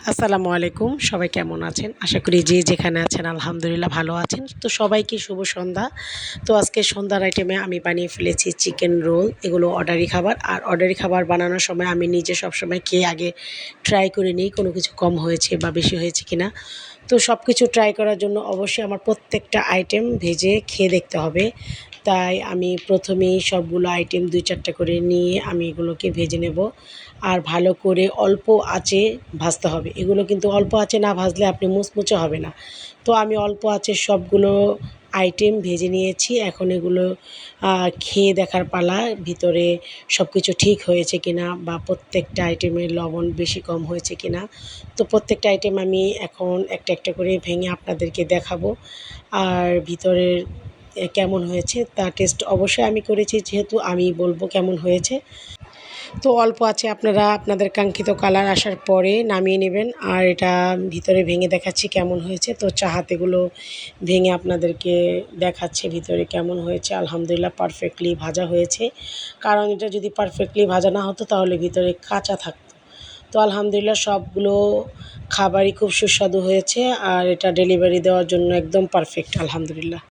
আসসালামু আলাইকুম। সবাই কেমন আছেন? আশা করি যে যেখানে আছেন আলহামদুলিল্লাহ ভালো আছেন। তো সবাইকে শুভ সন্ধ্যা। তো আজকে সন্ধ্যার আইটেমে আমি বানিয়ে ফেলেছি চিকেন রোল। এগুলো অর্ডারি খাবার। আর অর্ডারি খাবার বানানোর সময় আমি নিজে সবসময় খেয়ে আগে ট্রাই করে নিই কোনো কিছু কম হয়েছে বা বেশি হয়েছে কিনা। তো সবকিছু ট্রাই করার জন্য অবশ্যই আমার প্রত্যেকটা আইটেম ভেজে খেয়ে দেখতে হবে। তাই আমি প্রথমেই সবগুলো আইটেম ২-৪ টা করে নিয়ে আমি এগুলোকে ভেজে নেব। আর ভালো করে অল্প আঁচে ভাজতে হবে। এগুলো কিন্তু অল্প আঁচে না ভাজলে আপনি মুচমুচে হবে না। তো আমি অল্প আঁচে সবগুলো আইটেম ভেজে নিয়েছি। এখন এগুলো খেয়ে দেখার পালা। ভিতরে সবকিছু ঠিক হয়েছে কিনা বা প্রত্যেকটা আইটেমের লবণ বেশি কম হয়েছে কিনা। তো প্রত্যেকটা আইটেম আমি এখন একটা একটা করে ভেঙে আপনাদেরকে দেখাবো। আর ভিতরের কেমন হয়েছে তা টেস্ট অবশ্যই আমি করেছি, যেহেতু আমি বলবো কেমন হয়েছে। তো অল্প আছে, আপনারা আপনাদের কাঙ্ক্ষিত কালার আসার পরে নামিয়ে নেবেন। আর এটা ভিতরে ভেঙে দেখাচ্ছি কেমন হয়েছে। তো হাতেগুলো ভেঙে আপনাদেরকে দেখাচ্ছে ভিতরে কেমন হয়েছে। আলহামদুলিল্লাহ পারফেক্টলি ভাজা হয়েছে। কারণ এটা যদি পারফেক্টলি ভাজা না হতো তাহলে ভিতরে কাঁচা থাকতো। তো আলহামদুলিল্লাহ সবগুলো খাবারই খুব সুস্বাদু হয়েছে। আর এটা ডেলিভারি দেওয়ার জন্য একদম পারফেক্ট আলহামদুলিল্লাহ।